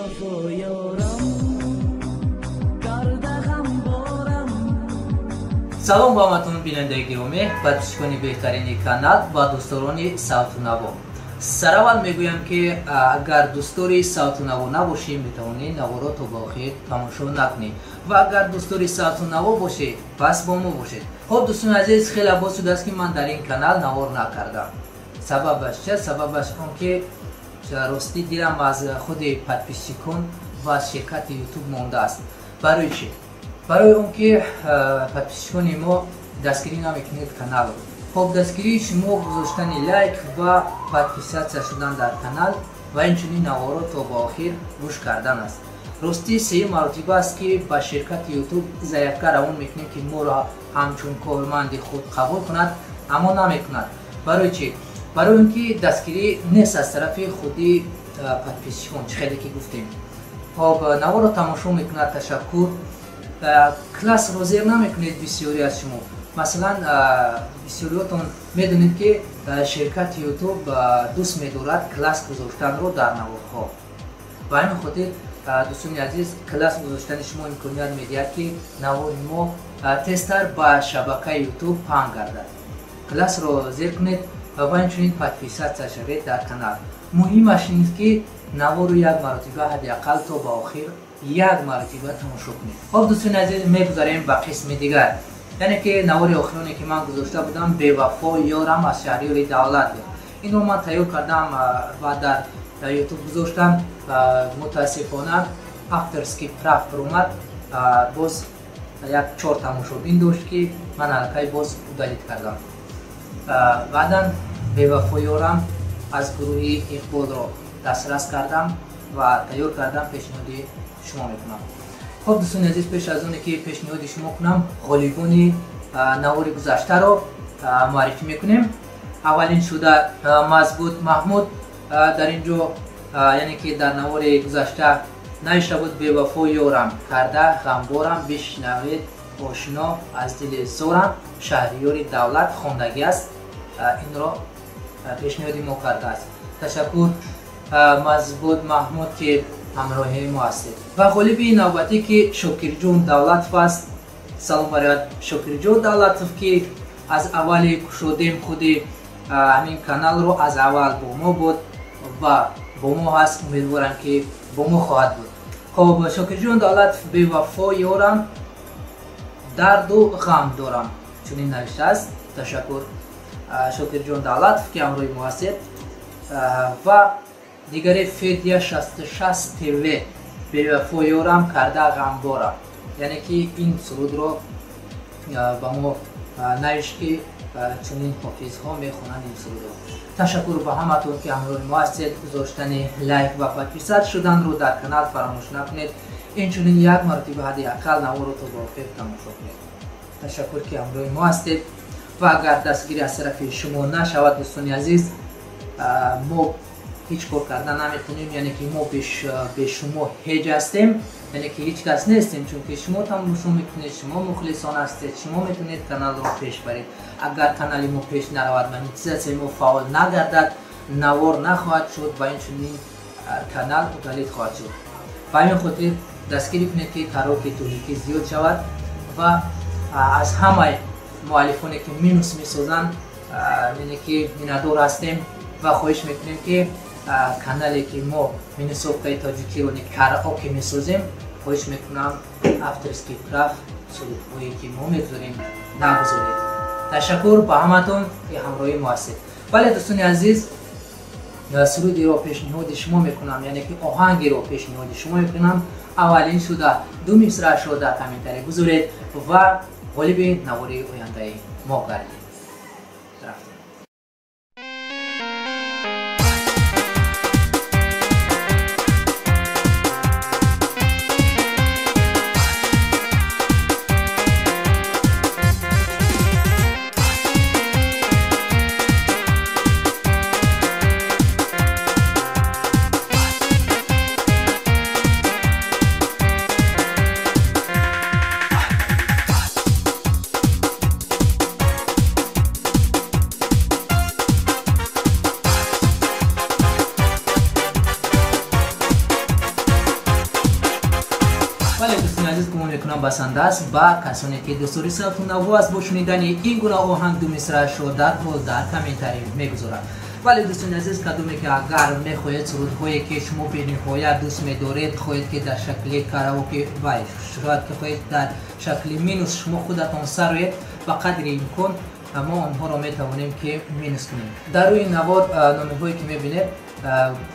وفا یارم کرده غم بارم. سلام با همتون بیننده گرامی، پادشکونی بهترین کانال و دوستداران صوت و نوا. سر اول میگویم که اگر دوستداری صوت و نوا نباشی میتونی نوا را تا با آخر تماشا نکنی و اگر دوستداری صوت و نوا باشی پس با ما باشید. خب دوستان عزیز، خیلی باز شده است که من در این کانال نوار نکردم. سببش چه؟ سببش اون که راستی دیرم از خود پادپیسچیکون و از شرکت یوتیوب مانده است. برای چی؟ برای اون که پادپیسچیکون ما دستگیری نمیکنید کانال. خب دستگیری شما گذاشتن لایک و پادپیسچیکون شدن در کانال و اینچنین نوارا تا با آخر گوش کردن است. راستی سه مرتبه است که با شرکت یوتیوب ضعیف‌کار اون میکنیم که ما را همچون کارمند خود قبول کند، اما نمیکند. برای چی؟ برای اینکه دستگیری نیست از طرف خودی پادپیسچیکون، خیلی که گفتیم. خب نوار را تماشا میکند، تشکر. کلاس را زیر نمیکنید بسیاری از شما. مثلا بسیاریاتون میدونید که شرکت یوتیوب دوست میدارد کلاس گذاشتن رو در نوارها. و همین خاطر دوستان عزیز، کلاس گذاشتن شما امکانیت میدهد که نوار ما تستر با شبکه یوتیوب پهن گردد. کلاس رو زیر کنید و همچنین پادپیسچیکون شوید در کانال. مهمش این است که نوار رو یک مرتبه حداقل تا با آخر یک مرتبه تماشا کنید. خب دوستان عزیز، میگذاریم به قسم دیگر، یعنی که نوار آخرانی که من گذاشته بودم بی‌وفا یارم از شهریار دولت بود. این رو من تیار کردم و در یوتیوب گذاشتم. متاسفانه افتر اسکیپ رفت اومد، باز یک 4 تماشابین داشت که من الکی باز دلیت کردم. بعدا بی‌وفا یارم از گروه اقبال را دسترس کردم و تیار کردم، پیشنهاد شما میکنم. خب دوستان عزیز، پیش از اون که پیشنهاد شما کنم، غالبان نوار گذشته را معرفی میکنیم. اولین شده مضبوط محمود در اینجا، یعنی که در نوار گذشته نوشته بود بی‌وفا یارم کرده غمبارم، بشنوید آشنا از دل زارم، شهریار دولت خواندگی است. این را پیشنهاد ما کرده است. تشکر مضبوط محمود که همراه ما هستید. و غالبی نوبتی که شاکرجون دولت است. سلام برای شاکرجون دولت که از اول کشودیم خود همین کانال رو از اول با ما بود و با ما هست. امیدوارم که با ما خواهد بود. خب شاکرجون دولت بی‌وفا یارم درد و غم دارم، چنین نوشته است. تشکر شاکرجون دولت که همراه ما هستید. و دیگری فدیه 66 تیوی بی‌وفا یارم کرده غمبارم، یعنی که این سرود رو با ما نوشت که چنین حافظ ها میخونند این سرود رو. تشکر به همتون که همراه ما هستید. گذاشتن لایک و پادپیسچیکون شدن رو در کانال فراموش نکنید. این چنین یک مرتبه حداقل نوار رو تا با آخر تماشا کنید. تشکر که همراه ما هستید. و اگر دستگیری از طرف شما نشود دوستان عزیز، ما هیچ کار کردن نمیتونیم، یعنی که ما به شما هیچ هستیم، یعنی که هیچ کس نیستیم، چون که شما تماشا میکنید، شما مخلصان هستید، شما میتونید کانال رو پیش برید. اگر کانال ما پیش نرود، منیتیزاسیون ما فعال نگردد، نوار نخواهد شد و این چنین کانال دلیت خواهد شد. و همین خاطر دستگیری کنید که تراک تولیکی زیاد شود و از همه مؤلفانی که مینوس میسازن، یعنی که میندار هستیم و خواهش میکنیم که کانالی که ما مینوسوفته تاجیکی رو کاراوکه میسازیم، خواهش میکنم افتر اسکیپ رفت سرودهایی که ما میگذاریم نگذارید. تشکر با همتون که همراهی ما هستید. ولی دوستان عزیز، سرودی رو پیشنهاد شما میکنم، یعنی که آهنگی رو پیشنهاد شما میکنم. اولین شده 2 مصرع شده کامنتاری گذارید و غالب نواری آینده ما گردید. بله دوستان عزیز گمان میکنم بسنده است با کسانی که دوستوری ساخت نو است با شنیدن این گونه آهنگ دو مصرع رو در کامنتاری میگذارم. ولی دوستان عزیز کدومی که اگر میخواهید سرودهایی که شما به نهایت دوست می‌دارید خواهید که در شکل کاراوکه باید شاید که خواهید در شکل مینوس شما خودتان سرایید و قدر امکان ما آنها را میتوانیم که مینوس کنیم. در روی نوار نامه‌هایی که میبینید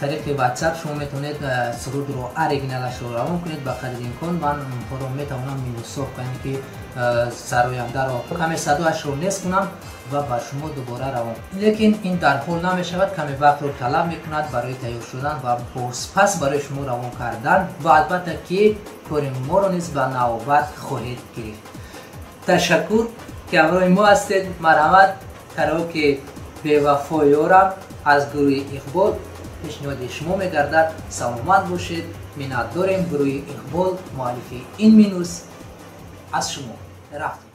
طریق واتساپ شما میتونید سرود رو اوریجینالش رو روان کنید. با قدر امکان من آنها رو میتوانم مینوس کنم که سراینده رو کمی صداش رو نصف کنم و با شما دوباره روان. لیکن این در حال نمیشود، کمی وقت رو طلب میکند برای تیار شدن و پس برای شما روان کردن و البته که کار ما رو نیز به نوبت خواهید گرفت. تشکر که همراه ما هستید. مرحمت. کاراوکه بی‌وفا یارم از گروه اقبال پیشنهاد شما میگردد. سلامت باشید. منت داریم. گروه اقبال مؤلف این مینوس از شما رفت.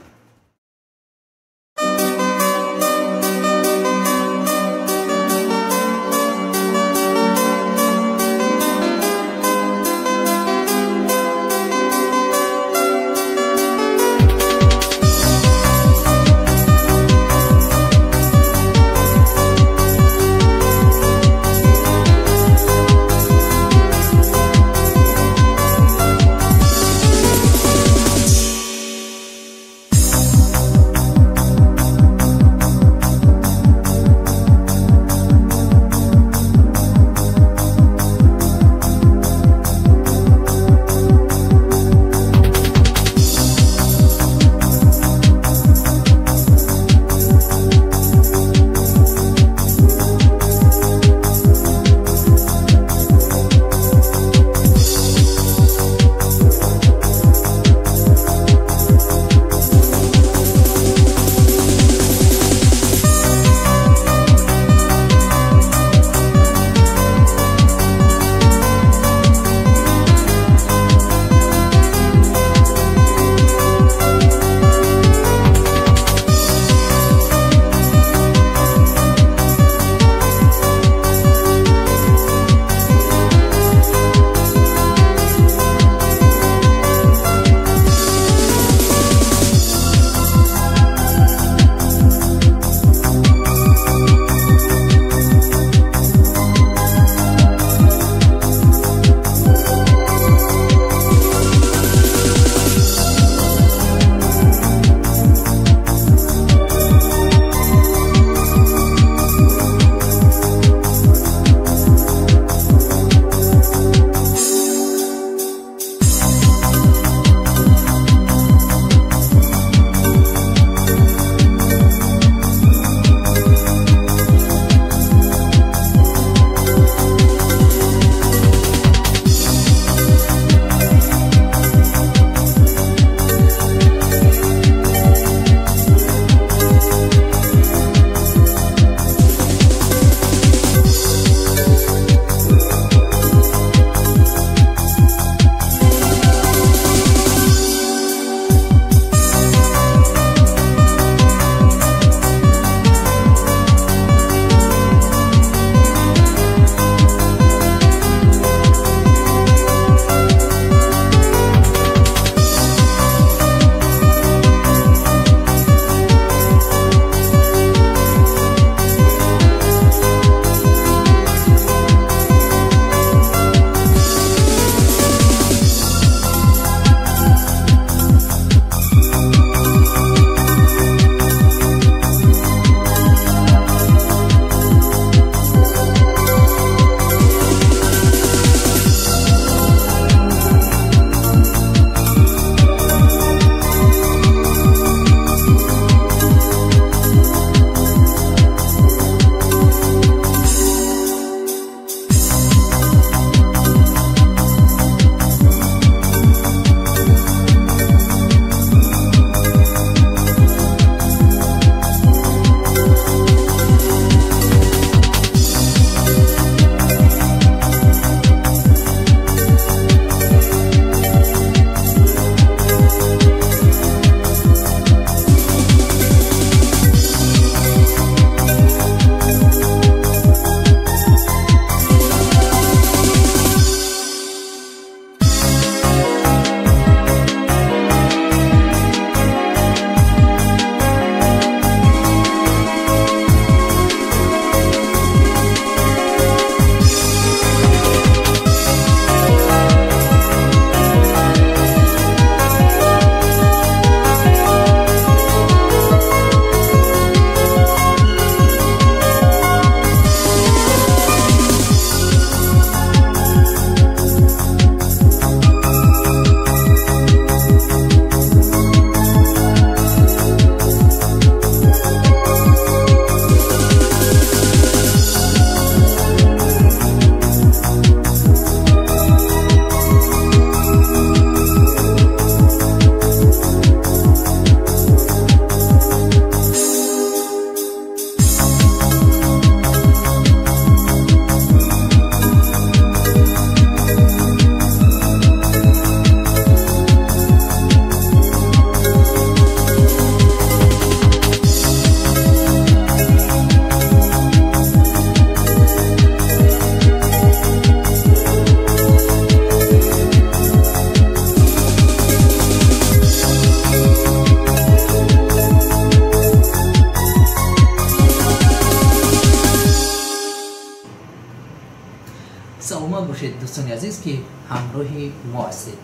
سلامت باشید دوستان عزیز که همراهی ما هستید.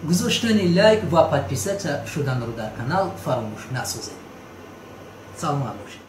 گذاشتن لایک و پادپیسه شدن رو در کانال فراموش نسازید. سلامت باشید.